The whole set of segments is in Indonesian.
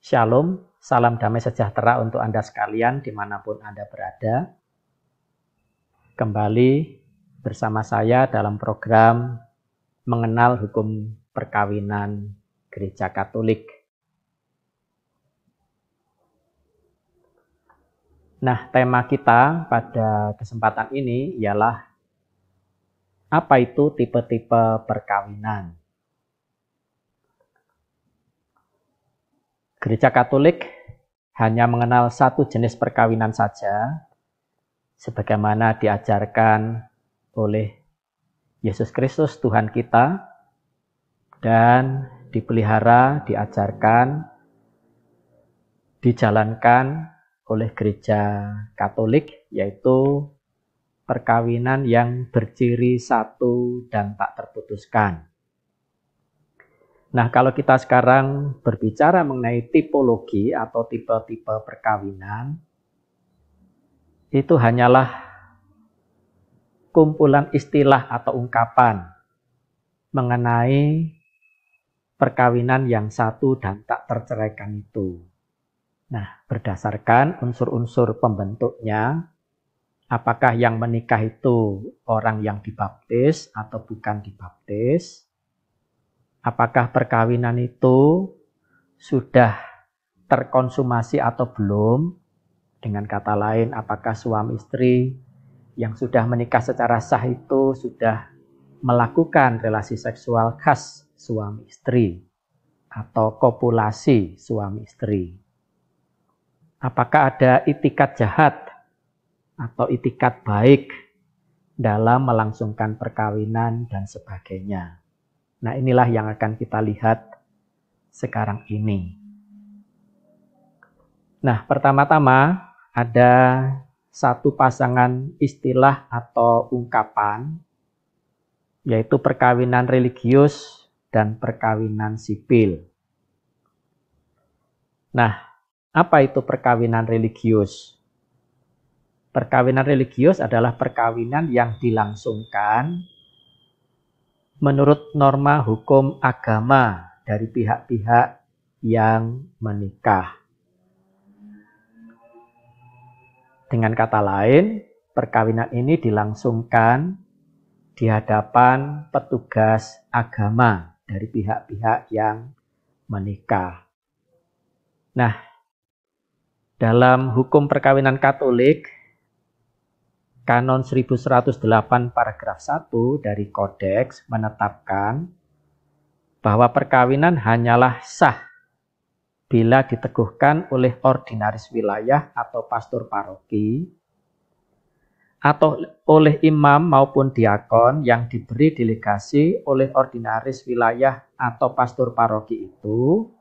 Shalom, salam damai sejahtera untuk Anda sekalian dimanapun Anda berada. Kembali bersama saya dalam program Mengenal Hukum Perkawinan Gereja Katolik. Nah, tema kita pada kesempatan ini ialah apa itu tipe-tipe perkawinan. Gereja Katolik hanya mengenal satu jenis perkawinan saja, sebagaimana diajarkan oleh Yesus Kristus Tuhan kita, dan dipelihara, diajarkan, dijalankan oleh Gereja Katolik, yaitu perkawinan yang berciri satu dan tak terputuskan. Nah, kalau kita sekarang berbicara mengenai tipologi atau tipe-tipe perkawinan, itu hanyalah kumpulan istilah atau ungkapan mengenai perkawinan yang satu dan tak terceraikan itu. Nah, berdasarkan unsur-unsur pembentuknya, apakah yang menikah itu orang yang dibaptis atau bukan dibaptis? Apakah perkawinan itu sudah terkonsumasi atau belum? Dengan kata lain, apakah suami istri yang sudah menikah secara sah itu sudah melakukan relasi seksual khas suami istri atau kopulasi suami istri? Apakah ada itikat jahat atau itikat baik dalam melangsungkan perkawinan dan sebagainya? Nah, inilah yang akan kita lihat sekarang ini. Nah, pertama-tama ada satu pasangan istilah atau ungkapan, yaitu perkawinan religius dan perkawinan sipil. Nah, apa itu perkawinan religius? Perkawinan religius adalah perkawinan yang dilangsungkan menurut norma hukum agama dari pihak-pihak yang menikah. Dengan kata lain, perkawinan ini dilangsungkan di hadapan petugas agama dari pihak-pihak yang menikah. Nah, dalam hukum perkawinan Katolik, Kanon 1108 paragraf 1 dari Kodeks menetapkan bahwa perkawinan hanyalah sah bila diteguhkan oleh ordinaris wilayah atau pastor paroki atau oleh imam maupun diakon yang diberi delegasi oleh ordinaris wilayah atau pastor paroki itu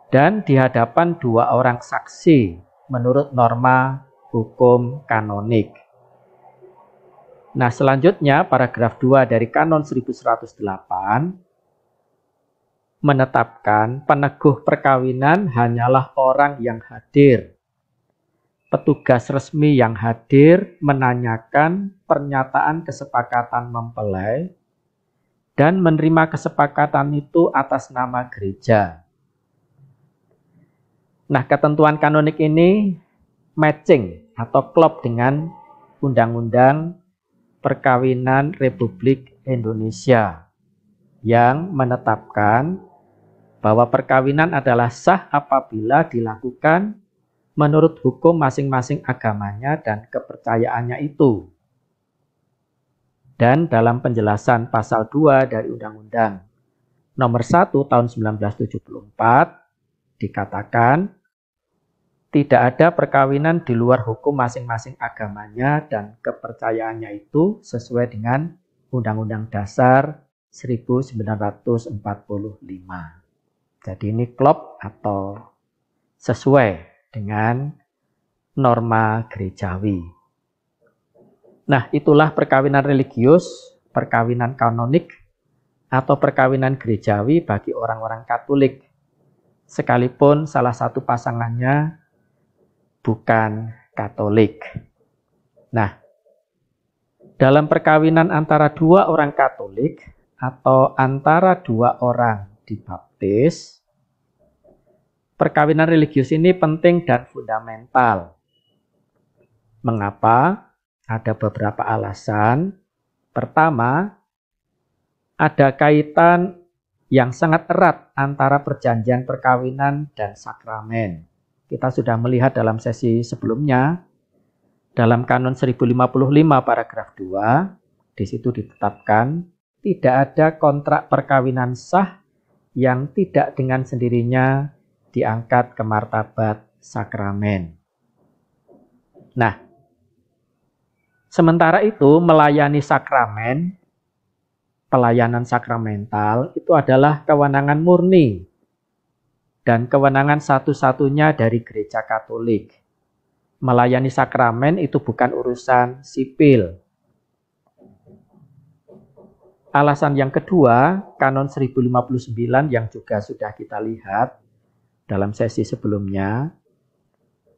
dan di hadapan dua orang saksi menurut norma hukum kanonik. Nah, selanjutnya paragraf 2 dari Kanon 1108 menetapkan peneguh perkawinan hanyalah orang yang hadir. Petugas resmi yang hadir menanyakan pernyataan kesepakatan mempelai dan menerima kesepakatan itu atas nama gereja. Nah, ketentuan kanonik ini matching atau klop dengan Undang-Undang Perkawinan Republik Indonesia yang menetapkan bahwa perkawinan adalah sah apabila dilakukan menurut hukum masing-masing agamanya dan kepercayaannya itu. Dan dalam penjelasan pasal 2 dari Undang-Undang Nomor 1 tahun 1974 dikatakan tidak ada perkawinan di luar hukum masing-masing agamanya dan kepercayaannya itu sesuai dengan Undang-Undang Dasar 1945. Jadi ini klop atau sesuai dengan norma gerejawi. Nah, itulah perkawinan religius, perkawinan kanonik, atau perkawinan gerejawi bagi orang-orang Katolik, sekalipun salah satu pasangannya bukan Katolik. Nah, dalam perkawinan antara dua orang Katolik atau antara dua orang dibaptis, perkawinan religius ini penting dan fundamental. Mengapa? Ada beberapa alasan. Pertama, ada kaitan yang sangat erat antara perjanjian perkawinan dan sakramen. Kita sudah melihat dalam sesi sebelumnya, dalam Kanon 1055 paragraf 2, di situ ditetapkan tidak ada kontrak perkawinan sah yang tidak dengan sendirinya diangkat ke martabat sakramen. Nah, sementara itu melayani sakramen, pelayanan sakramental itu adalah kewenangan murni dan kewenangan satu-satunya dari Gereja Katolik. Melayani sakramen itu bukan urusan sipil. Alasan yang kedua, Kanon 1059 yang juga sudah kita lihat dalam sesi sebelumnya,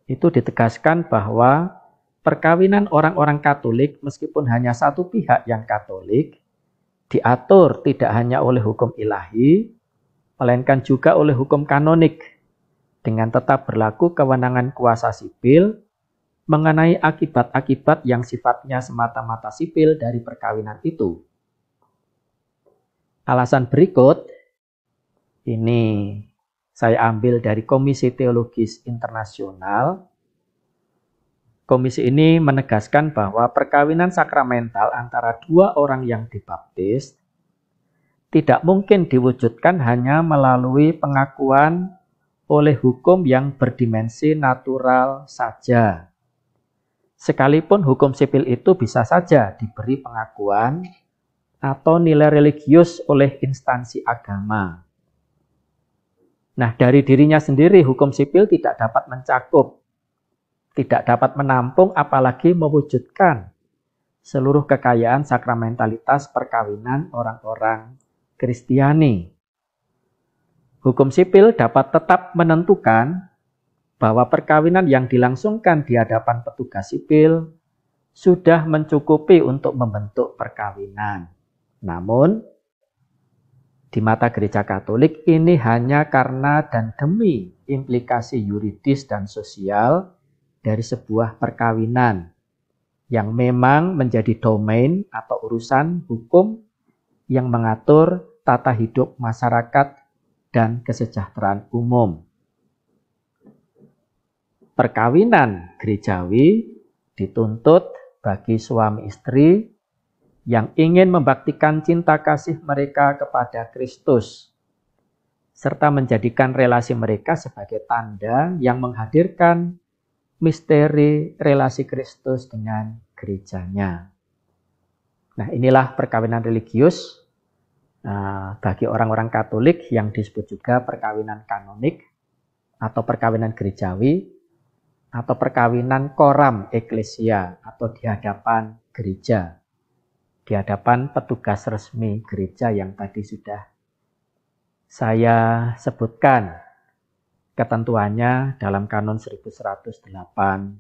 itu ditegaskan bahwa perkawinan orang-orang Katolik meskipun hanya satu pihak yang Katolik, diatur tidak hanya oleh hukum ilahi, melainkan juga oleh hukum kanonik, dengan tetap berlaku kewenangan kuasa sipil mengenai akibat-akibat yang sifatnya semata-mata sipil dari perkawinan itu. Alasan berikut, ini saya ambil dari Komisi Teologis Internasional. Komisi ini menegaskan bahwa perkawinan sakramental antara dua orang yang dibaptis tidak mungkin diwujudkan hanya melalui pengakuan oleh hukum yang berdimensi natural saja. Sekalipun hukum sipil itu bisa saja diberi pengakuan atau nilai religius oleh instansi agama. Nah, dari dirinya sendiri hukum sipil tidak dapat mencakup, tidak dapat menampung apalagi mewujudkan seluruh kekayaan sakramentalitas perkawinan orang-orang Kristiani. Hukum sipil dapat tetap menentukan bahwa perkawinan yang dilangsungkan di hadapan petugas sipil sudah mencukupi untuk membentuk perkawinan. Namun, di mata Gereja Katolik ini hanya karena dan demi implikasi yuridis dan sosial dari sebuah perkawinan yang memang menjadi domain atau urusan hukum yang mengatur tata hidup masyarakat dan kesejahteraan umum. Perkawinan gerejawi dituntut bagi suami istri yang ingin membaktikan cinta kasih mereka kepada Kristus, serta menjadikan relasi mereka sebagai tanda yang menghadirkan misteri relasi Kristus dengan gerejanya. Nah, inilah perkawinan religius bagi orang-orang Katolik yang disebut juga perkawinan kanonik atau perkawinan gerejawi atau perkawinan koram eklesia atau di hadapan gereja, di hadapan petugas resmi gereja yang tadi sudah saya sebutkan ketentuannya dalam Kanon 1108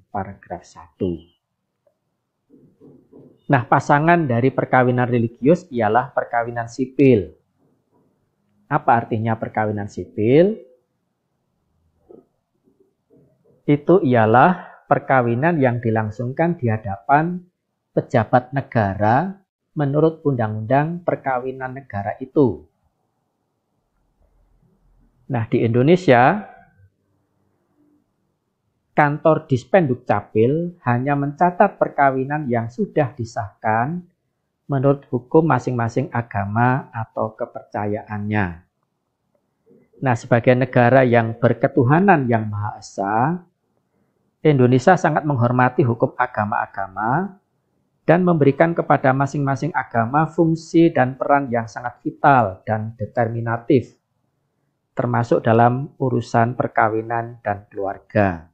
paragraf 1. Nah, pasangan dari perkawinan religius ialah perkawinan sipil. Apa artinya perkawinan sipil? Itu ialah perkawinan yang dilangsungkan di hadapan pejabat negara menurut undang-undang perkawinan negara itu. Nah, di Indonesia, Kantor Dispenduk Capil hanya mencatat perkawinan yang sudah disahkan menurut hukum masing-masing agama atau kepercayaannya. Nah, sebagai negara yang berketuhanan yang Maha Esa, Indonesia sangat menghormati hukum agama-agama dan memberikan kepada masing-masing agama fungsi dan peran yang sangat vital dan determinatif, termasuk dalam urusan perkawinan dan keluarga.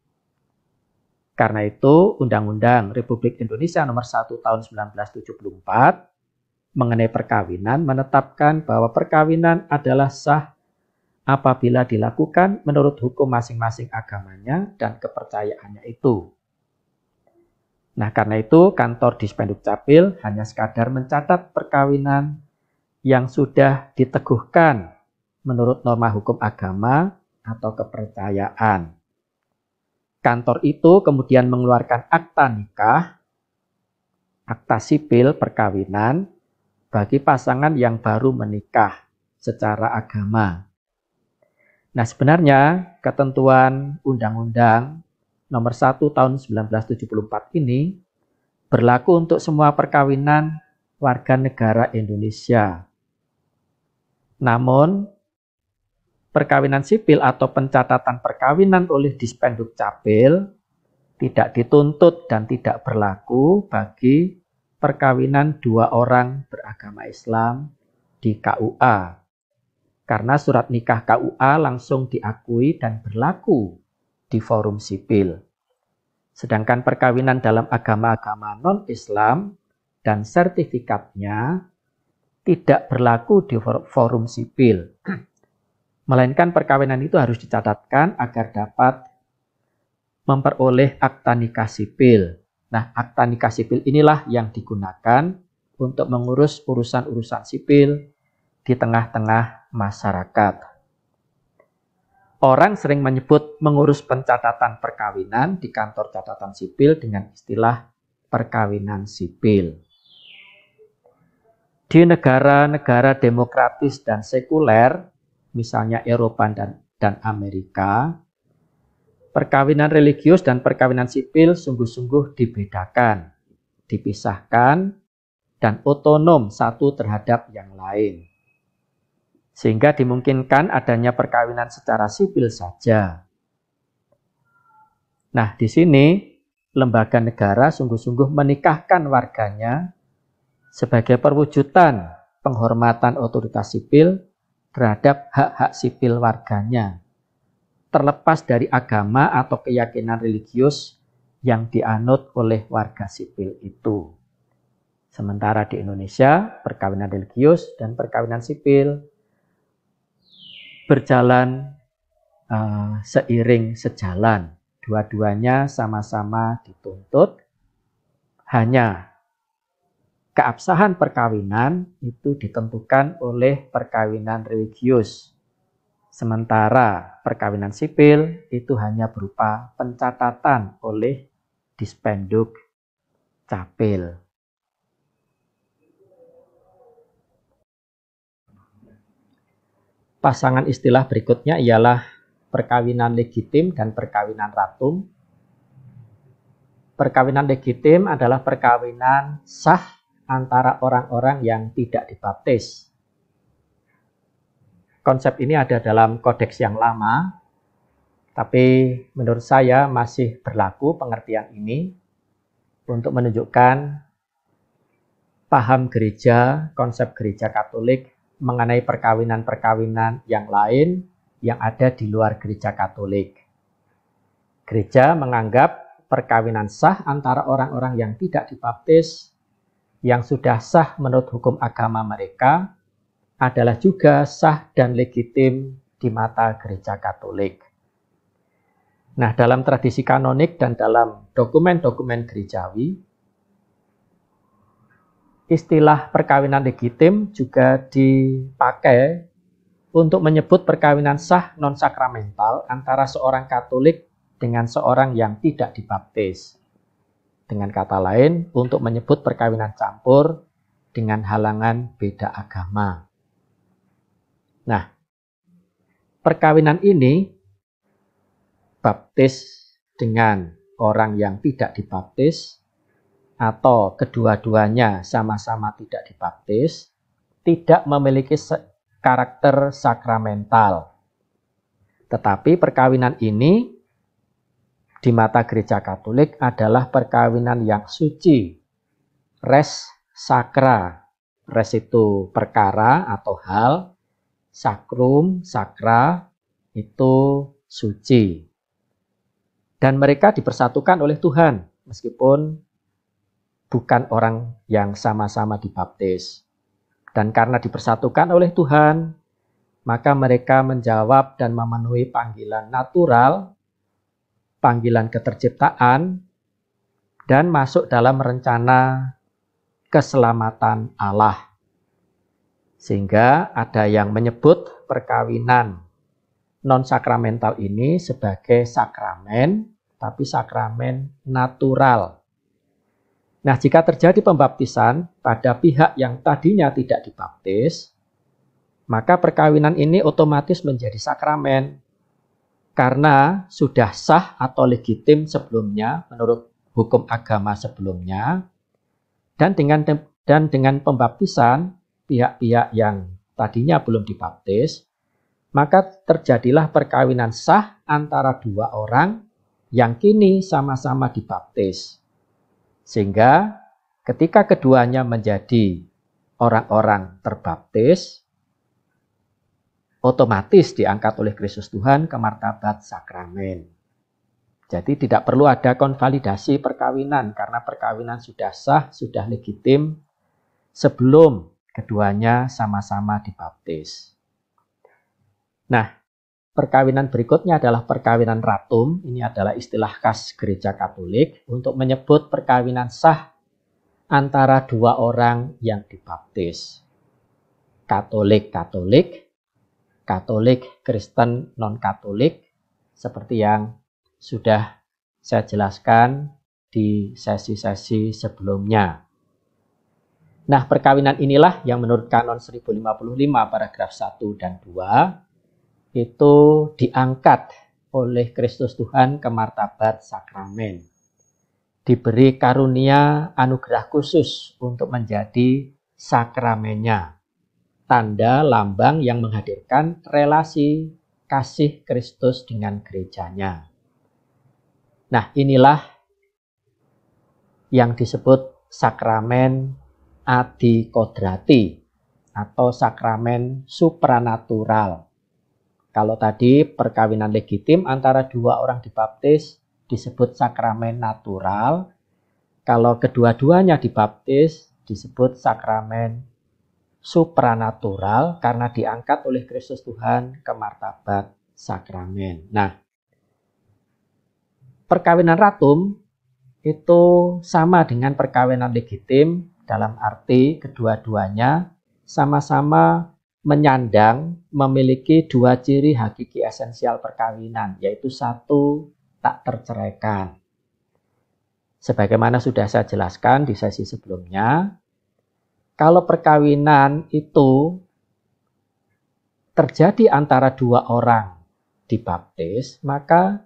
Karena itu, Undang-Undang Republik Indonesia Nomor 1 Tahun 1974 mengenai perkawinan menetapkan bahwa perkawinan adalah sah apabila dilakukan menurut hukum masing-masing agamanya dan kepercayaannya itu. Nah, karena itu kantor Dispenduk Capil hanya sekadar mencatat perkawinan yang sudah diteguhkan menurut norma hukum agama atau kepercayaan. Kantor itu kemudian mengeluarkan akta nikah, akta sipil perkawinan bagi pasangan yang baru menikah secara agama. Nah, sebenarnya ketentuan Undang-Undang Nomor 1 Tahun 1974 ini berlaku untuk semua perkawinan warga negara Indonesia. Namun, perkawinan sipil atau pencatatan perkawinan oleh Dispenduk Capil tidak dituntut dan tidak berlaku bagi perkawinan dua orang beragama Islam di KUA. Karena surat nikah KUA langsung diakui dan berlaku di forum sipil. Sedangkan perkawinan dalam agama-agama non-Islam dan sertifikatnya tidak berlaku di forum sipil. Melainkan perkawinan itu harus dicatatkan agar dapat memperoleh akta nikah sipil. Nah, akta nikah sipil inilah yang digunakan untuk mengurus urusan-urusan sipil di tengah-tengah masyarakat. Orang sering menyebut mengurus pencatatan perkawinan di kantor catatan sipil dengan istilah perkawinan sipil. Di negara-negara demokratis dan sekuler, misalnya Eropa dan Amerika, perkawinan religius dan perkawinan sipil sungguh-sungguh dibedakan, dipisahkan, dan otonom satu terhadap yang lain. Sehingga dimungkinkan adanya perkawinan secara sipil saja. Nah, di sini lembaga negara sungguh-sungguh menikahkan warganya sebagai perwujudan penghormatan otoritas sipil terhadap hak-hak sipil warganya, terlepas dari agama atau keyakinan religius yang dianut oleh warga sipil itu. Sementara di Indonesia, perkawinan religius dan perkawinan sipil berjalan seiring sejalan. Dua-duanya sama-sama dituntut. Hanya keabsahan perkawinan itu ditentukan oleh perkawinan religius. Sementara perkawinan sipil itu hanya berupa pencatatan oleh Dispenduk Capil. Pasangan istilah berikutnya ialah perkawinan legitim dan perkawinan ratum. Perkawinan legitim adalah perkawinan sah antara orang-orang yang tidak dibaptis. Konsep ini ada dalam kodeks yang lama, tapi menurut saya masih berlaku pengertian ini untuk menunjukkan paham gereja, konsep gereja Katolik mengenai perkawinan-perkawinan yang lain yang ada di luar gereja Katolik. Gereja menganggap perkawinan sah antara orang-orang yang tidak dibaptis, yang sudah sah menurut hukum agama mereka, adalah juga sah dan legitim di mata gereja Katolik. Nah, dalam tradisi kanonik dan dalam dokumen-dokumen gerejawi, istilah perkawinan legitim juga dipakai untuk menyebut perkawinan sah non-sakramental antara seorang Katolik dengan seorang yang tidak dibaptis. Dengan kata lain, untuk menyebut perkawinan campur dengan halangan beda agama. Nah, perkawinan ini baptis dengan orang yang tidak dibaptis atau kedua-duanya sama-sama tidak dibaptis, tidak memiliki karakter sakramental. Tetapi perkawinan ini di mata gereja Katolik adalah perkawinan yang suci, res sacra. Res itu perkara atau hal, sakrum, sakra itu suci. Dan mereka dipersatukan oleh Tuhan, meskipun bukan orang yang sama-sama dibaptis. Dan karena dipersatukan oleh Tuhan, maka mereka menjawab dan memenuhi panggilan natural, panggilan keterciptaan, dan masuk dalam rencana keselamatan Allah. Sehingga ada yang menyebut perkawinan non-sakramental ini sebagai sakramen, tapi sakramen natural. Nah, jika terjadi pembaptisan pada pihak yang tadinya tidak dibaptis, maka perkawinan ini otomatis menjadi sakramen karena sudah sah atau legitim sebelumnya menurut hukum agama sebelumnya, dan dengan pembaptisan pihak-pihak yang tadinya belum dibaptis, maka terjadilah perkawinan sah antara dua orang yang kini sama-sama dibaptis. Sehingga ketika keduanya menjadi orang-orang terbaptis, otomatis diangkat oleh Kristus Tuhan ke martabat sakramen. Jadi tidak perlu ada konvalidasi perkawinan karena perkawinan sudah sah, sudah legitim sebelum keduanya sama-sama dibaptis. Nah, perkawinan berikutnya adalah perkawinan ratum. Ini adalah istilah khas Gereja Katolik untuk menyebut perkawinan sah antara dua orang yang dibaptis. Katolik-Katolik, Katolik Kristen non-Katolik, seperti yang sudah saya jelaskan di sesi-sesi sebelumnya. Nah, perkawinan inilah yang menurut Kanon 1055 paragraf 1 dan 2 itu diangkat oleh Kristus Tuhan ke martabat sakramen. Diberi karunia anugerah khusus untuk menjadi sakramennya. Tanda lambang yang menghadirkan relasi kasih Kristus dengan gerejanya. Nah, inilah yang disebut sakramen adikodrati atau sakramen supranatural. Kalau tadi perkawinan legitim antara dua orang dibaptis disebut sakramen natural, kalau kedua-duanya dibaptis disebut sakramen supranatural karena diangkat oleh Kristus Tuhan ke martabat sakramen. Nah, perkawinan ratum itu sama dengan perkawinan legitim dalam arti kedua-duanya sama-sama menyandang memiliki dua ciri hakiki esensial perkawinan, yaitu satu, tak terceraikan. Sebagaimana sudah saya jelaskan di sesi sebelumnya, kalau perkawinan itu terjadi antara dua orang dibaptis, maka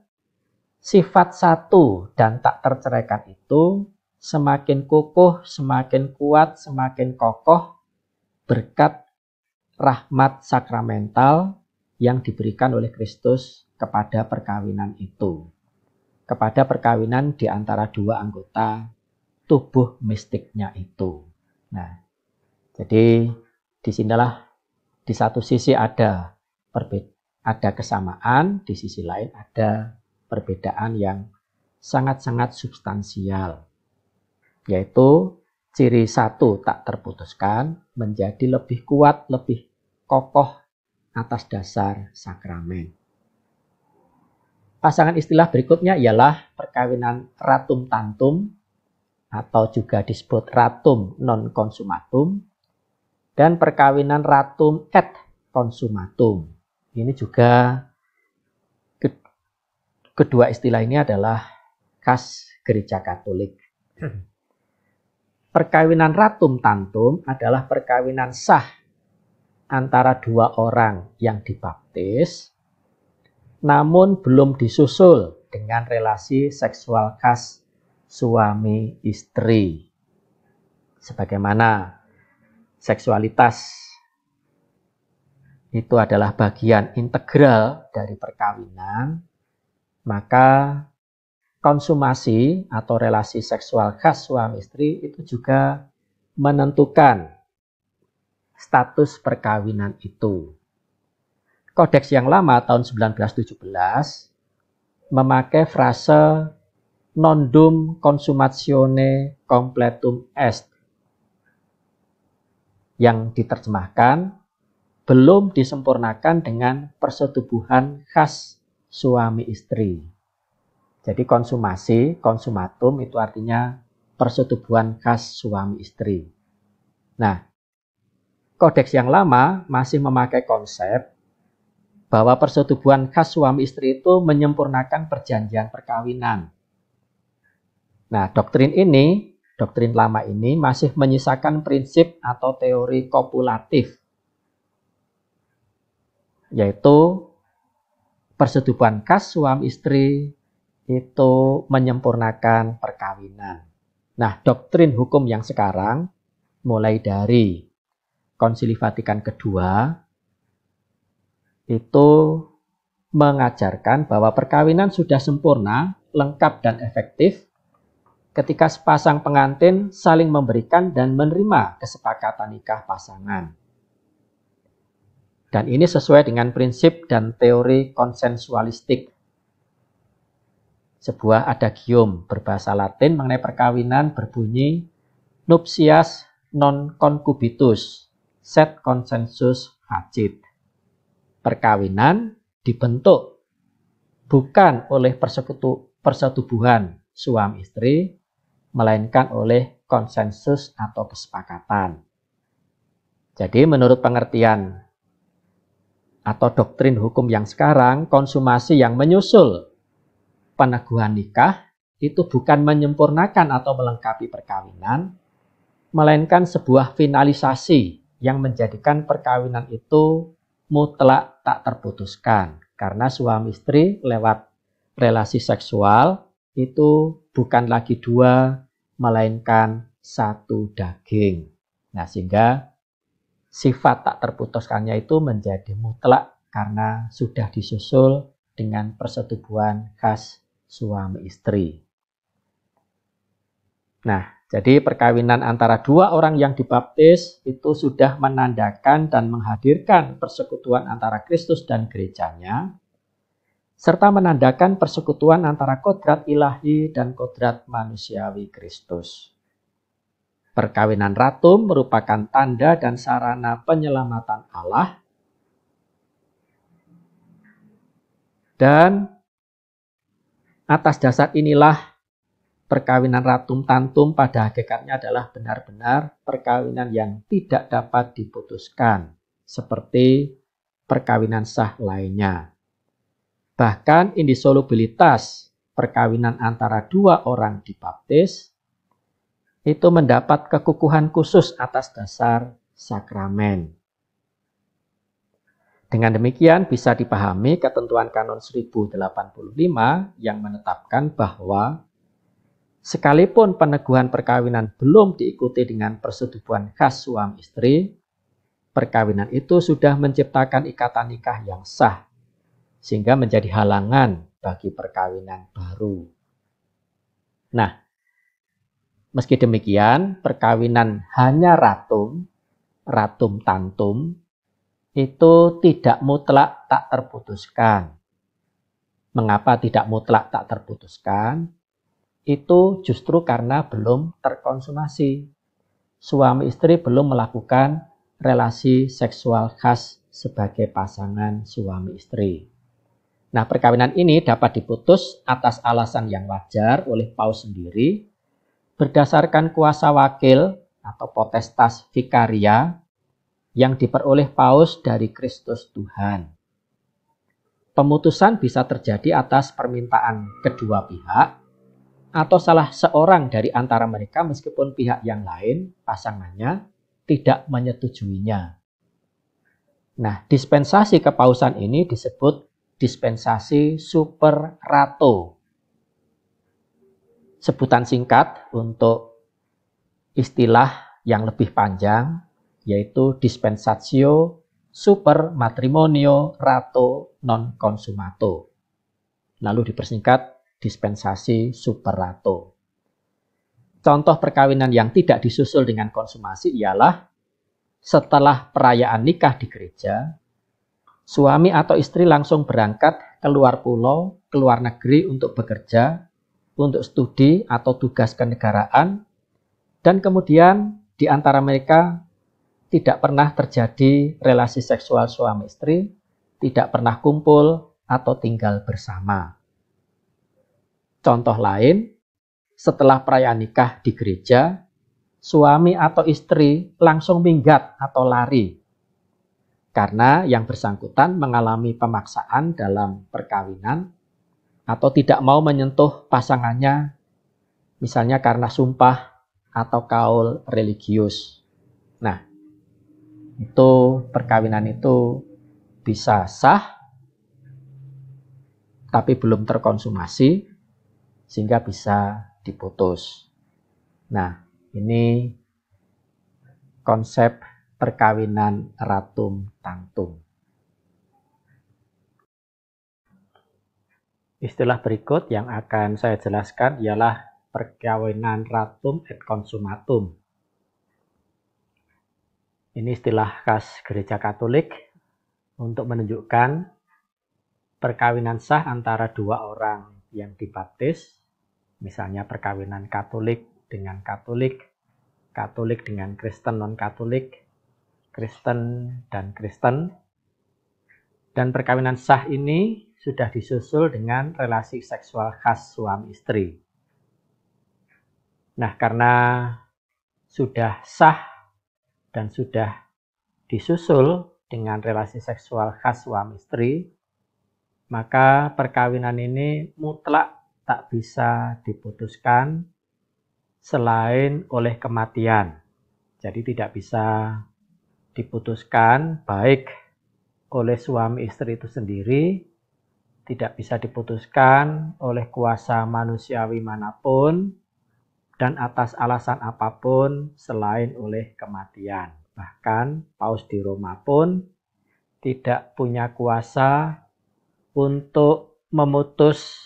sifat satu dan tak terceraikan itu semakin kukuh, semakin kuat, semakin kokoh berkat rahmat sakramental yang diberikan oleh Kristus kepada perkawinan itu. Kepada perkawinan di antara dua anggota tubuh mistiknya itu. Nah, jadi disinilah di satu sisi ada kesamaan, di sisi lain ada perbedaan yang sangat-sangat substansial. Yaitu ciri satu tak terputuskan menjadi lebih kuat, lebih kokoh atas dasar sakramen. Pasangan istilah berikutnya ialah perkawinan ratum tantum atau juga disebut ratum non consumatum dan perkawinan ratum et consumatum. Ini juga kedua istilah ini adalah khas Gereja Katolik. Perkawinan ratum tantum adalah perkawinan sah antara dua orang yang dibaptis, namun belum disusul dengan relasi seksual khas suami istri. Sebagaimana seksualitas itu adalah bagian integral dari perkawinan, maka konsumasi atau relasi seksual khas suami istri itu juga menentukan status perkawinan itu. Kodeks yang lama tahun 1917 memakai frase nondum consumatione completum est yang diterjemahkan belum disempurnakan dengan persetubuhan khas suami istri. Jadi konsumasi, konsumatum itu artinya persetubuhan khas suami istri. Nah, kodeks yang lama masih memakai konsep bahwa persetubuhan khas suami istri itu menyempurnakan perjanjian perkawinan. Nah, doktrin lama ini masih menyisakan prinsip atau teori kopulatif, yaitu persetubuhan khas suami istri itu menyempurnakan perkawinan. Nah, doktrin hukum yang sekarang mulai dari Konsili Vatikan kedua itu mengajarkan bahwa perkawinan sudah sempurna, lengkap dan efektif ketika sepasang pengantin saling memberikan dan menerima kesepakatan nikah pasangan. Dan ini sesuai dengan prinsip dan teori konsensualistik. Sebuah adagium berbahasa Latin mengenai perkawinan berbunyi nuptias non concubitus sed consensus facit. Perkawinan dibentuk bukan oleh persetubuhan suami istri, melainkan oleh konsensus atau kesepakatan. Jadi menurut pengertian atau doktrin hukum yang sekarang, konsumasi yang menyusul peneguhan nikah itu bukan menyempurnakan atau melengkapi perkawinan, melainkan sebuah finalisasi yang menjadikan perkawinan itu mutlak tak terputuskan. Karena suami istri lewat relasi seksual itu bukan lagi dua, melainkan satu daging. Nah, sehingga sifat tak terputuskannya itu menjadi mutlak karena sudah disusul dengan persetubuhan khas suami istri. Nah, jadi perkawinan antara dua orang yang dibaptis itu sudah menandakan dan menghadirkan persekutuan antara Kristus dan gerejanya, serta menandakan persekutuan antara kodrat ilahi dan kodrat manusiawi Kristus. Perkawinan ratum merupakan tanda dan sarana penyelamatan Allah, dan atas dasar inilah perkawinan ratum tantum pada hakikatnya adalah benar-benar perkawinan yang tidak dapat diputuskan, seperti perkawinan sah lainnya. Bahkan indissolubilitas perkawinan antara dua orang dibaptis itu mendapat kekukuhan khusus atas dasar sakramen. Dengan demikian bisa dipahami ketentuan Kanon 1085 yang menetapkan bahwa sekalipun peneguhan perkawinan belum diikuti dengan persetubuhan khas suami istri, perkawinan itu sudah menciptakan ikatan nikah yang sah, sehingga menjadi halangan bagi perkawinan baru. Nah, meski demikian, perkawinan hanya ratum tantum, itu tidak mutlak tak terputuskan. Mengapa tidak mutlak tak terputuskan? Itu justru karena belum terkonsumasi. Suami istri belum melakukan relasi seksual khas sebagai pasangan suami istri. Nah, perkawinan ini dapat diputus atas alasan yang wajar oleh paus sendiri, berdasarkan kuasa wakil atau potestas vicaria yang diperoleh paus dari Kristus Tuhan. Pemutusan bisa terjadi atas permintaan kedua pihak atau salah seorang dari antara mereka meskipun pihak yang lain, pasangannya, tidak menyetujuinya. Nah, dispensasi kepausan ini disebut dispensasi super ratio. Sebutan singkat untuk istilah yang lebih panjang yaitu dispensatio super matrimonio ratio non consumato. Lalu dipersingkat dispensasi super ratio. Contoh perkawinan yang tidak disusul dengan konsumasi ialah setelah perayaan nikah di gereja, suami atau istri langsung berangkat keluar pulau, keluar negeri untuk bekerja, untuk studi atau tugas kenegaraan, dan kemudian di antara mereka tidak pernah terjadi relasi seksual suami istri, tidak pernah kumpul atau tinggal bersama. Contoh lain, setelah perayaan nikah di gereja, suami atau istri langsung minggat atau lari karena yang bersangkutan mengalami pemaksaan dalam perkawinan atau tidak mau menyentuh pasangannya, misalnya karena sumpah atau kaul religius. Nah, itu perkawinan itu bisa sah tapi belum terkonsumasi sehingga bisa diputus. Nah, ini konsep perkawinan ratum tangtum. Istilah berikut yang akan saya jelaskan ialah perkawinan ratum et consumatum. Ini istilah khas gereja Katolik untuk menunjukkan perkawinan sah antara dua orang yang dibaptis, misalnya perkawinan Katolik dengan Katolik, Katolik dengan Kristen non-Katolik, Kristen dan Kristen. Dan perkawinan sah ini sudah disusul dengan relasi seksual khas suami istri. Nah, karena sudah sah dan sudah disusul dengan relasi seksual khas suami istri, maka perkawinan ini mutlak tak bisa diputuskan selain oleh kematian. Jadi tidak bisa diputuskan baik oleh suami istri itu sendiri, tidak bisa diputuskan oleh kuasa manusiawi manapun, dan atas alasan apapun selain oleh kematian. Bahkan Paus di Roma pun tidak punya kuasa untuk memutus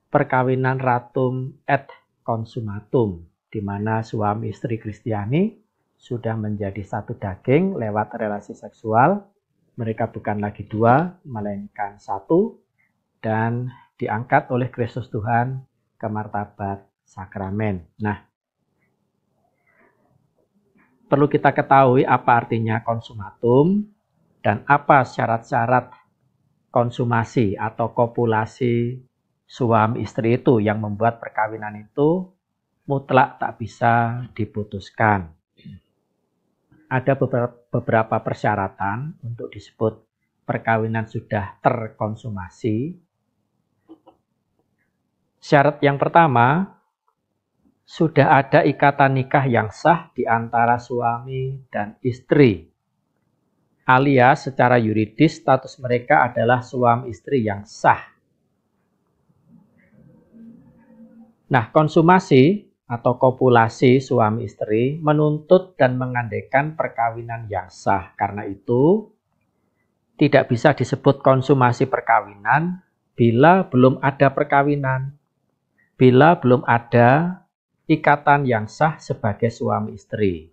perkawinan ratum et consumatum, di mana suami istri Kristiani sudah menjadi satu daging lewat relasi seksual. Mereka bukan lagi dua, melainkan satu, dan diangkat oleh Kristus Tuhan ke martabat sakramen. Nah, perlu kita ketahui apa artinya konsumatum dan apa syarat-syarat konsumasi atau kopulasi suami istri itu yang membuat perkawinan itu mutlak tak bisa diputuskan. Ada beberapa persyaratan untuk disebut perkawinan sudah terkonsumasi. Syarat yang pertama, sudah ada ikatan nikah yang sah di antara suami dan istri. Alias secara yuridis status mereka adalah suami istri yang sah. Nah, konsumasi atau kopulasi suami istri menuntut dan mengandaikan perkawinan yang sah. Karena itu, tidak bisa disebut konsumasi perkawinan bila belum ada perkawinan, bila belum ada ikatan yang sah sebagai suami istri.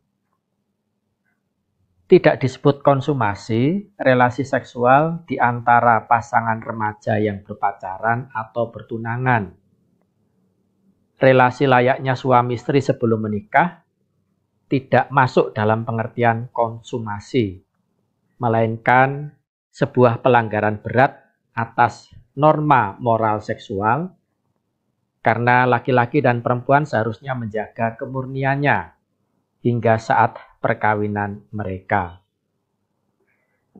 Tidak disebut konsumasi relasi seksual di antara pasangan remaja yang berpacaran atau bertunangan. Relasi layaknya suami istri sebelum menikah tidak masuk dalam pengertian konsumasi, melainkan sebuah pelanggaran berat atas norma moral seksual, karena laki-laki dan perempuan seharusnya menjaga kemurniannya hingga saat perkawinan mereka.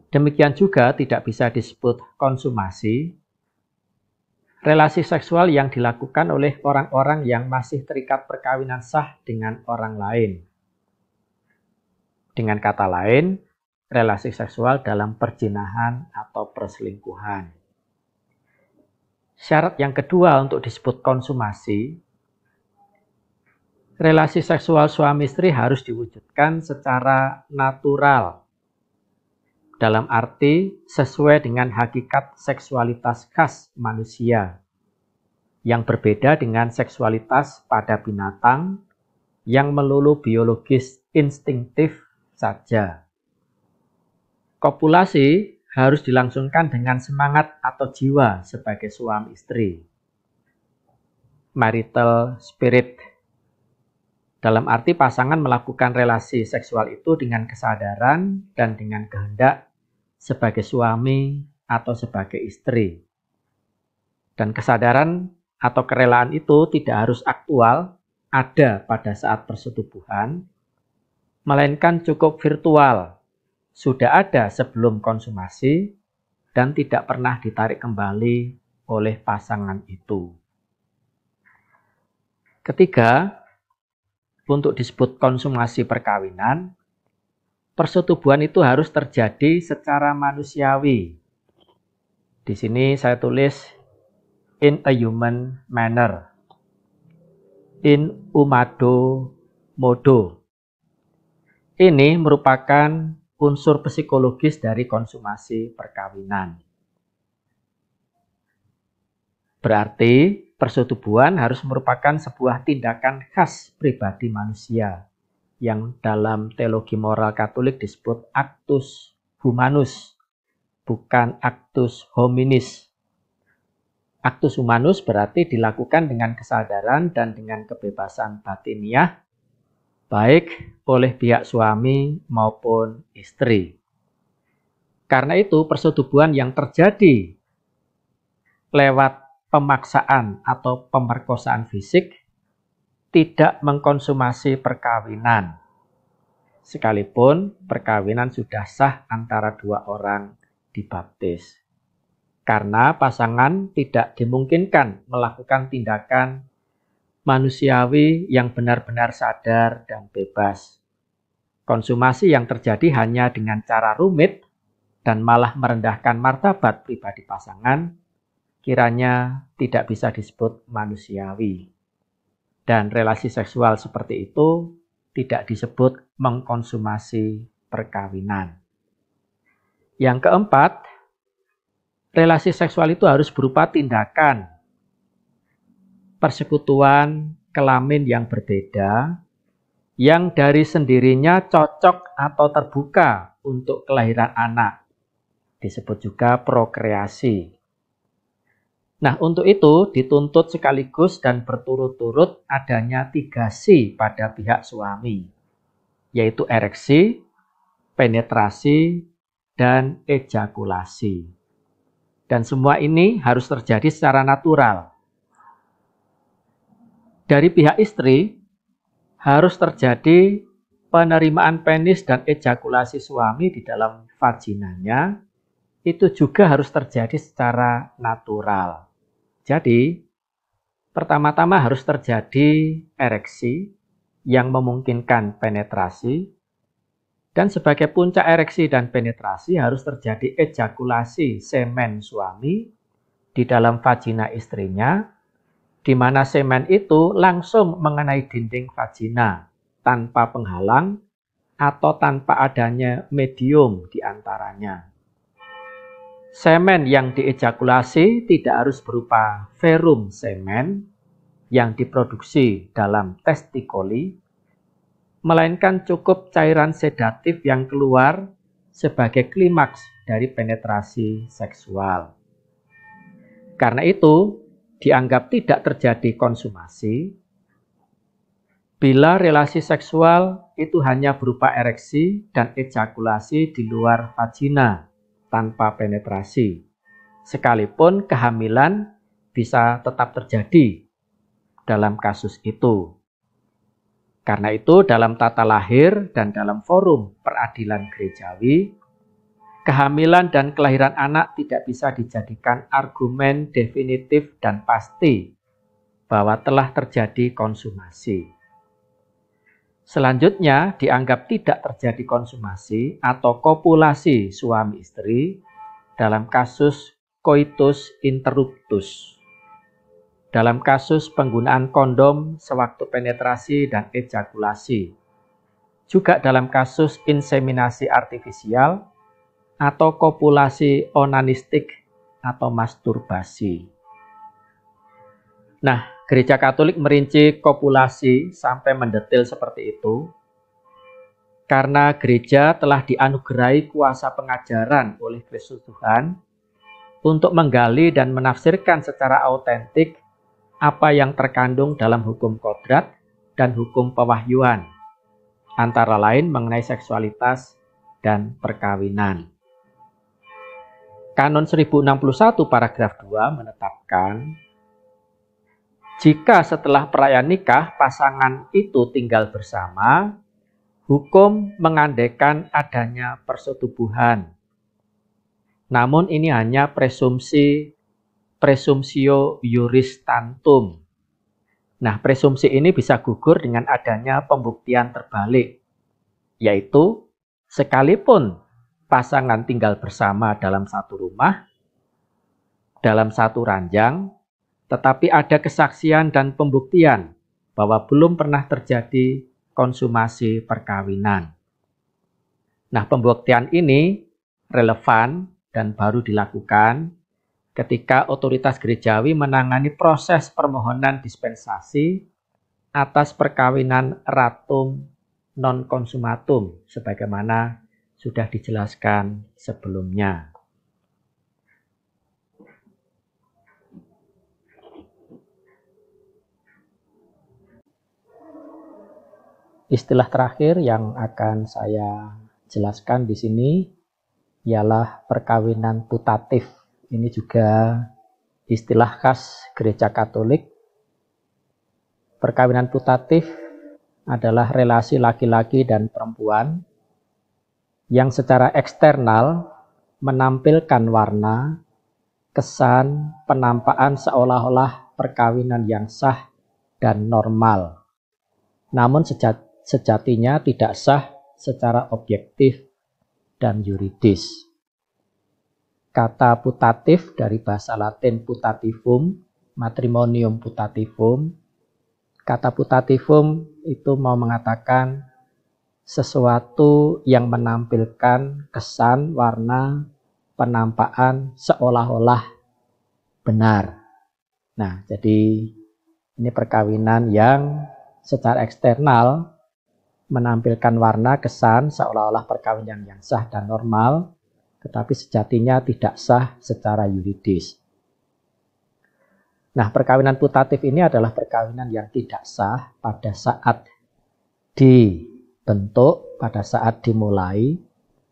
Demikian juga tidak bisa disebut konsumasi relasi seksual yang dilakukan oleh orang-orang yang masih terikat perkawinan sah dengan orang lain. Dengan kata lain, relasi seksual dalam perzinahan atau perselingkuhan. Syarat yang kedua untuk disebut konsumasi, relasi seksual suami istri harus diwujudkan secara natural. Dalam arti sesuai dengan hakikat seksualitas khas manusia yang berbeda dengan seksualitas pada binatang yang melulu biologis instingtif saja. Kopulasi harus dilangsungkan dengan semangat atau jiwa sebagai suami istri. Marital spirit, dalam arti pasangan melakukan relasi seksual itu dengan kesadaran dan dengan kehendak sebagai suami atau sebagai istri. Dan kesadaran atau kerelaan itu tidak harus aktual ada pada saat persetubuhan, melainkan cukup virtual, sudah ada sebelum konsumasi, dan tidak pernah ditarik kembali oleh pasangan itu. Ketiga, untuk disebut konsumasi perkawinan, persetubuhan itu harus terjadi secara manusiawi. Di sini saya tulis in a human manner, in humado modo. Ini merupakan unsur psikologis dari konsumasi perkawinan. Berarti persetubuhan harus merupakan sebuah tindakan khas pribadi manusia yang dalam teologi moral Katolik disebut actus humanus, bukan actus hominis. Actus humanus berarti dilakukan dengan kesadaran dan dengan kebebasan batiniah, baik oleh pihak suami maupun istri. Karena itu persetubuhan yang terjadi lewat pemaksaan atau pemerkosaan fisik tidak mengkonsumasi perkawinan. Sekalipun perkawinan sudah sah antara dua orang dibaptis. Karena pasangan tidak dimungkinkan melakukan tindakan manusiawi yang benar-benar sadar dan bebas. Konsumasi yang terjadi hanya dengan cara rumit dan malah merendahkan martabat pribadi pasangan, kiranya tidak bisa disebut manusiawi. Dan relasi seksual seperti itu tidak disebut mengkonsumasi perkawinan. Yang keempat, relasi seksual itu harus berupa tindakan persekutuan kelamin yang berbeda, yang dari sendirinya cocok atau terbuka untuk kelahiran anak. Disebut juga prokreasi. Nah, untuk itu dituntut sekaligus dan berturut-turut adanya 3C pada pihak suami, yaitu ereksi, penetrasi, dan ejakulasi. Dan semua ini harus terjadi secara natural. Dari pihak istri, harus terjadi penerimaan penis dan ejakulasi suami di dalam vaginanya, itu juga harus terjadi secara natural. Jadi, pertama-tama harus terjadi ereksi yang memungkinkan penetrasi, dan sebagai puncak ereksi dan penetrasi harus terjadi ejakulasi semen suami di dalam vagina istrinya, di mana semen itu langsung mengenai dinding vagina tanpa penghalang atau tanpa adanya medium di antaranya. Semen yang diejakulasi tidak harus berupa verum semen yang diproduksi dalam testikoli, melainkan cukup cairan sedatif yang keluar sebagai klimaks dari penetrasi seksual. Karena itu, dianggap tidak terjadi konsumasi bila relasi seksual itu hanya berupa ereksi dan ejakulasi di luar vagina tanpa penetrasi, sekalipun kehamilan bisa tetap terjadi dalam kasus itu. Karena itu dalam tata lahir dan dalam forum peradilan gerejawi, kehamilan dan kelahiran anak tidak bisa dijadikan argumen definitif dan pasti bahwa telah terjadi konsumasi. Selanjutnya, dianggap tidak terjadi konsumasi atau kopulasi suami istri dalam kasus coitus interruptus, dalam kasus penggunaan kondom sewaktu penetrasi dan ejakulasi, juga dalam kasus inseminasi artifisial atau kopulasi onanistik atau masturbasi. Nah, Gereja Katolik merinci kopulasi sampai mendetail seperti itu karena gereja telah dianugerahi kuasa pengajaran oleh Kristus Tuhan untuk menggali dan menafsirkan secara autentik apa yang terkandung dalam hukum kodrat dan hukum pewahyuan, antara lain mengenai seksualitas dan perkawinan. Kanon 1061 paragraf 2 menetapkan Jika setelah perayaan nikah pasangan itu tinggal bersama, hukum mengandaikan adanya persetubuhan. Namun ini hanya presumptio iuris tantum. Nah, presumpsi ini bisa gugur dengan adanya pembuktian terbalik, yaitu sekalipun pasangan tinggal bersama dalam satu rumah, dalam satu ranjang, tetapi ada kesaksian dan pembuktian bahwa belum pernah terjadi konsumasi perkawinan. Nah, pembuktian ini relevan dan baru dilakukan ketika otoritas gerejawi menangani proses permohonan dispensasi atas perkawinan ratum non consumatum sebagaimana sudah dijelaskan sebelumnya. Istilah terakhir yang akan saya jelaskan di sini ialah perkawinan putatif. Ini juga istilah khas Gereja Katolik. Perkawinan putatif adalah relasi laki-laki dan perempuan yang secara eksternal menampilkan warna, kesan, penampakan seolah-olah perkawinan yang sah dan normal. Namun sejatinya tidak sah secara objektif dan yuridis. Kata putatif dari bahasa Latin putativum, matrimonium putativum. Kata putativum itu mau mengatakan sesuatu yang menampilkan kesan, warna, penampakan seolah-olah benar. Nah, jadi ini perkawinan yang secara eksternal menampilkan warna, kesan seolah-olah perkawinan yang sah dan normal, tetapi sejatinya tidak sah secara yuridis. Nah, perkawinan putatif ini adalah perkawinan yang tidak sah pada saat dibentuk, pada saat dimulai,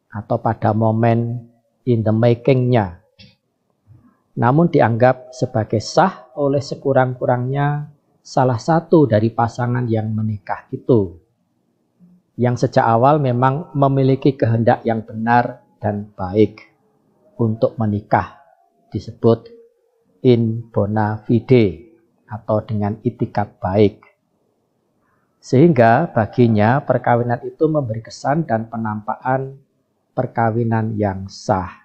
atau pada momen in the making-nya. Namun dianggap sebagai sah oleh sekurang-kurangnya salah satu dari pasangan yang menikah itu, yang sejak awal memang memiliki kehendak yang benar dan baik untuk menikah, disebut in bona fide atau dengan itikat baik. Sehingga baginya perkawinan itu memberi kesan dan penampakan perkawinan yang sah.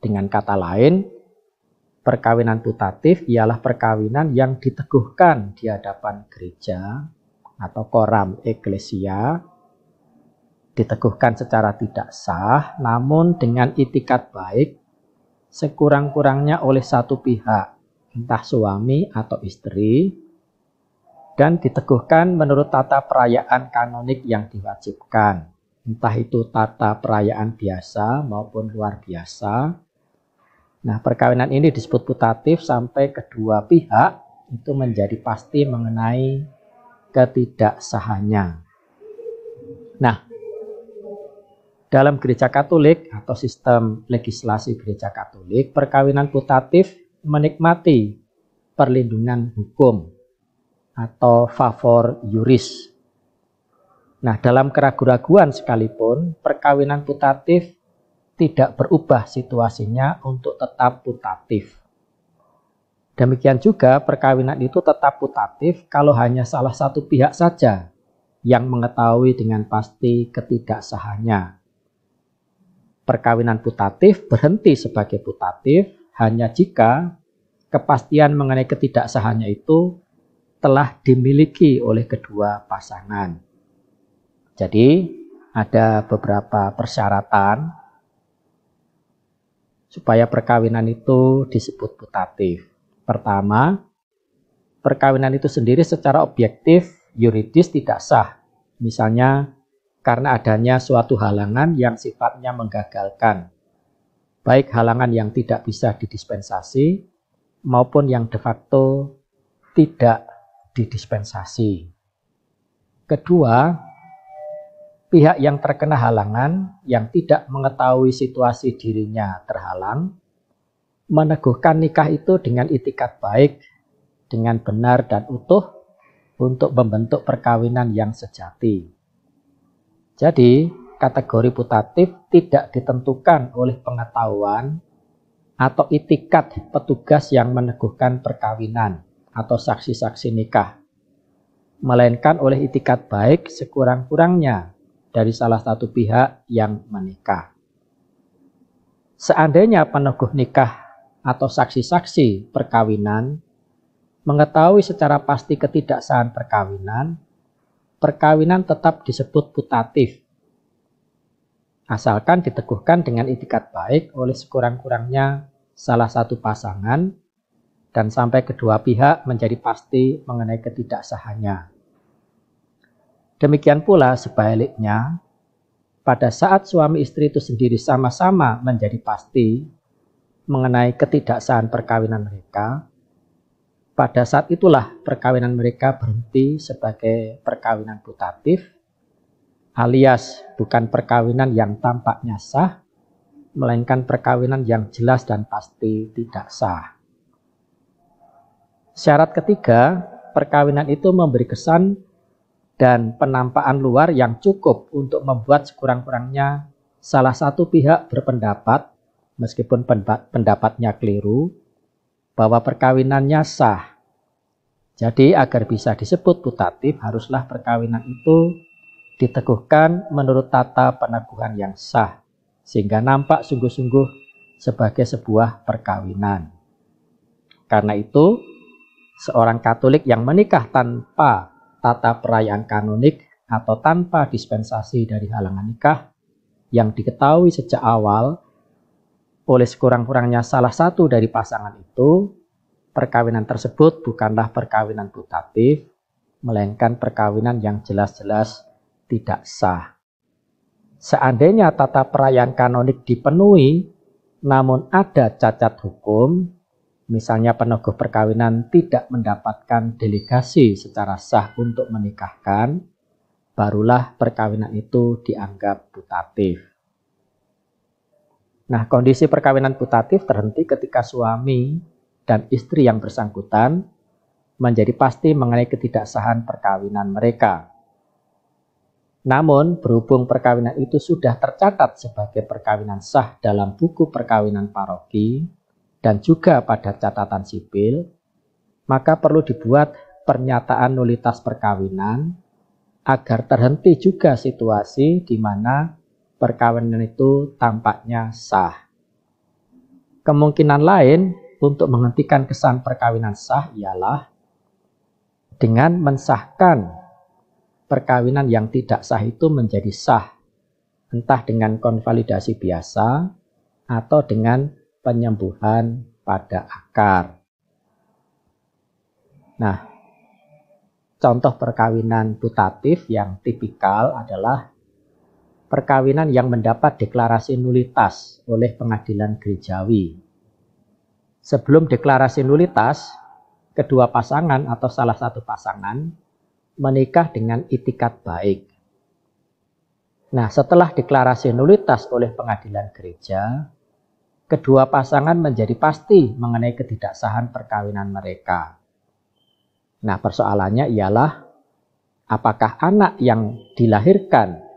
Dengan kata lain, perkawinan putatif ialah perkawinan yang diteguhkan di hadapan gereja atau koram eklesia, diteguhkan secara tidak sah, namun dengan itikat baik, sekurang-kurangnya oleh satu pihak, entah suami atau istri, dan diteguhkan menurut tata perayaan kanonik yang diwajibkan, entah itu tata perayaan biasa maupun luar biasa. Nah, perkawinan ini disebut putatif sampai kedua pihak itu menjadi pasti mengenai ketidaksahannya. Nah, dalam Gereja Katolik atau sistem legislasi Gereja Katolik, perkawinan putatif menikmati perlindungan hukum atau favor iuris. Nah, dalam keraguan-raguan sekalipun, perkawinan putatif tidak berubah situasinya untuk tetap putatif. Demikian juga perkawinan itu tetap putatif kalau hanya salah satu pihak saja yang mengetahui dengan pasti ketidaksahannya. Perkawinan putatif berhenti sebagai putatif hanya jika kepastian mengenai ketidaksahannya itu telah dimiliki oleh kedua pasangan. Jadi ada beberapa persyaratan supaya perkawinan itu disebut putatif. Pertama, perkawinan itu sendiri secara objektif yuridis tidak sah. Misalnya karena adanya suatu halangan yang sifatnya menggagalkan, baik halangan yang tidak bisa didispensasi maupun yang de facto tidak didispensasi. Kedua, pihak yang terkena halangan yang tidak mengetahui situasi dirinya terhalang, meneguhkan nikah itu dengan itikat baik dengan benar dan utuh untuk membentuk perkawinan yang sejati. Jadi, kategori putatif tidak ditentukan oleh pengetahuan atau itikat petugas yang meneguhkan perkawinan atau saksi-saksi nikah, melainkan oleh itikat baik sekurang-kurangnya dari salah satu pihak yang menikah. Seandainya peneguh nikah atau saksi-saksi perkawinan mengetahui secara pasti ketidaksahan perkawinan, perkawinan tetap disebut putatif, asalkan diteguhkan dengan itikat baik oleh sekurang-kurangnya salah satu pasangan dan sampai kedua pihak menjadi pasti mengenai ketidaksahannya. Demikian pula sebaliknya, pada saat suami istri itu sendiri sama-sama menjadi pasti mengenai ketidaksahan perkawinan mereka, pada saat itulah perkawinan mereka berhenti sebagai perkawinan putatif, alias bukan perkawinan yang tampaknya sah, melainkan perkawinan yang jelas dan pasti tidak sah. Syarat ketiga, perkawinan itu memberi kesan dan penampakan luar yang cukup untuk membuat sekurang-kurangnya salah satu pihak berpendapat, meskipun pendapatnya keliru, bahwa perkawinannya sah. Jadi agar bisa disebut putatif, haruslah perkawinan itu diteguhkan menurut tata peneguhan yang sah, sehingga nampak sungguh-sungguh sebagai sebuah perkawinan. Karena itu, seorang Katolik yang menikah tanpa tata perayaan kanonik atau tanpa dispensasi dari halangan nikah yang diketahui sejak awal oleh sekurang-kurangnya salah satu dari pasangan itu, perkawinan tersebut bukanlah perkawinan putatif, melainkan perkawinan yang jelas-jelas tidak sah. Seandainya tata perayaan kanonik dipenuhi, namun ada cacat hukum, misalnya peneguh perkawinan tidak mendapatkan delegasi secara sah untuk menikahkan, barulah perkawinan itu dianggap putatif. Nah, kondisi perkawinan putatif terhenti ketika suami dan istri yang bersangkutan menjadi pasti mengenai ketidaksahan perkawinan mereka. Namun, berhubung perkawinan itu sudah tercatat sebagai perkawinan sah dalam buku perkawinan paroki dan juga pada catatan sipil, maka perlu dibuat pernyataan nulitas perkawinan agar terhenti juga situasi di mana perkawinan itu tampaknya sah. Kemungkinan lain untuk menghentikan kesan perkawinan sah ialah dengan mensahkan perkawinan yang tidak sah itu menjadi sah, entah dengan konvalidasi biasa atau dengan penyembuhan pada akar. Nah, contoh perkawinan putatif yang tipikal adalah perkawinan yang mendapat deklarasi nulitas oleh pengadilan gerejawi. Sebelum deklarasi nulitas, kedua pasangan atau salah satu pasangan menikah dengan itikat baik. Nah, setelah deklarasi nulitas oleh pengadilan gereja, kedua pasangan menjadi pasti mengenai ketidaksahan perkawinan mereka. Nah, persoalannya ialah apakah anak yang dilahirkan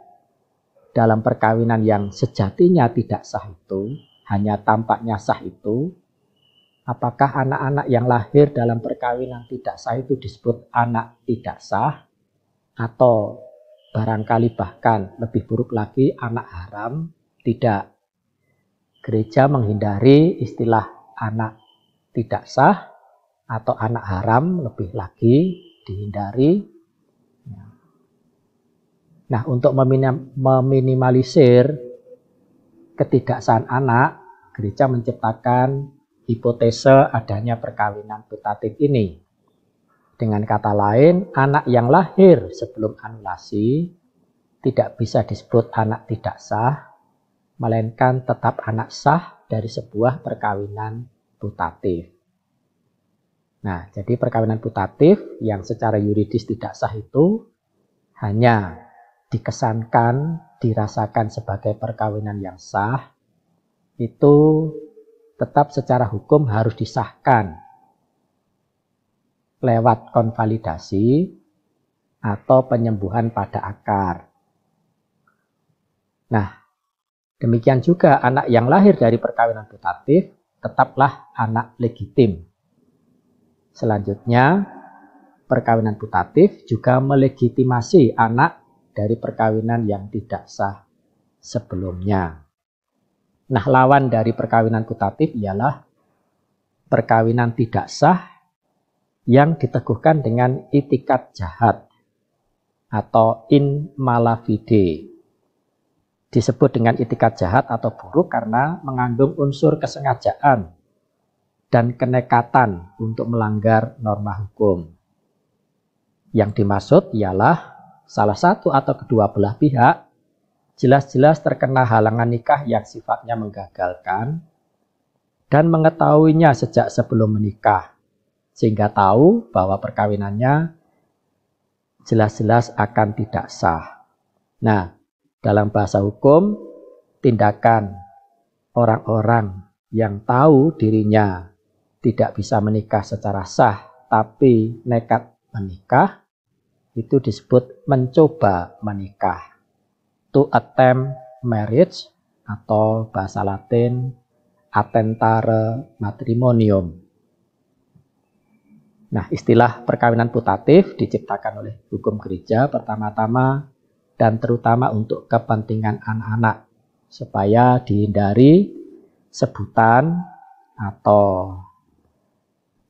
dalam perkawinan yang sejatinya tidak sah itu, hanya tampaknya sah itu, apakah anak-anak yang lahir dalam perkawinan tidak sah itu disebut anak tidak sah, atau barangkali bahkan lebih buruk lagi anak haram? Tidak. Gereja menghindari istilah anak tidak sah atau anak haram, lebih lagi dihindari. Nah, untuk meminimalisir ketidaksahan anak, gereja menciptakan hipotese adanya perkawinan putatif ini. Dengan kata lain, anak yang lahir sebelum anulasi tidak bisa disebut anak tidak sah, melainkan tetap anak sah dari sebuah perkawinan putatif. Nah, jadi perkawinan putatif yang secara yuridis tidak sah itu hanya dikesankan, dirasakan sebagai perkawinan yang sah, itu tetap secara hukum harus disahkan. lewat konvalidasi atau penyembuhan pada akar. Nah, demikian juga anak yang lahir dari perkawinan putatif tetaplah anak legitim. Selanjutnya, perkawinan putatif juga melegitimasi anak dari perkawinan yang tidak sah sebelumnya. Nah, lawan dari perkawinan putatif ialah perkawinan tidak sah yang diteguhkan dengan itikat jahat atau in mala fide. Disebut dengan itikat jahat atau buruk karena mengandung unsur kesengajaan dan kenekatan untuk melanggar norma hukum. Yang dimaksud ialah salah satu atau kedua belah pihak jelas-jelas terkena halangan nikah yang sifatnya menggagalkan dan mengetahuinya sejak sebelum menikah, sehingga tahu bahwa perkawinannya jelas-jelas akan tidak sah. Nah, dalam bahasa hukum, tindakan orang-orang yang tahu dirinya tidak bisa menikah secara sah, tapi nekat menikah, itu disebut mencoba menikah. To attempt marriage atau bahasa Latin attentare matrimonium. Nah, istilah perkawinan putatif diciptakan oleh hukum gereja pertama-tama dan terutama untuk kepentingan anak-anak supaya dihindari sebutan atau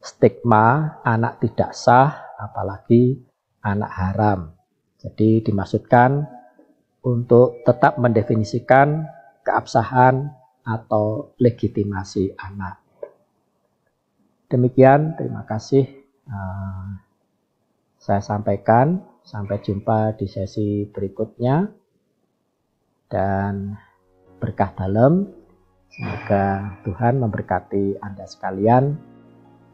stigma anak tidak sah, apalagi anak haram. Jadi dimaksudkan untuk tetap mendefinisikan keabsahan atau legitimasi anak. Demikian, terima kasih saya sampaikan. Sampai jumpa di sesi berikutnya. Dan berkah dalam. Semoga Tuhan memberkati Anda sekalian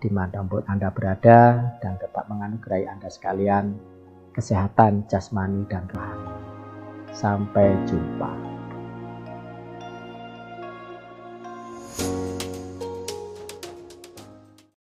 dimanapun Anda berada dan tetap menganugerahi Anda sekalian kesehatan jasmani dan rohani. Sampai jumpa.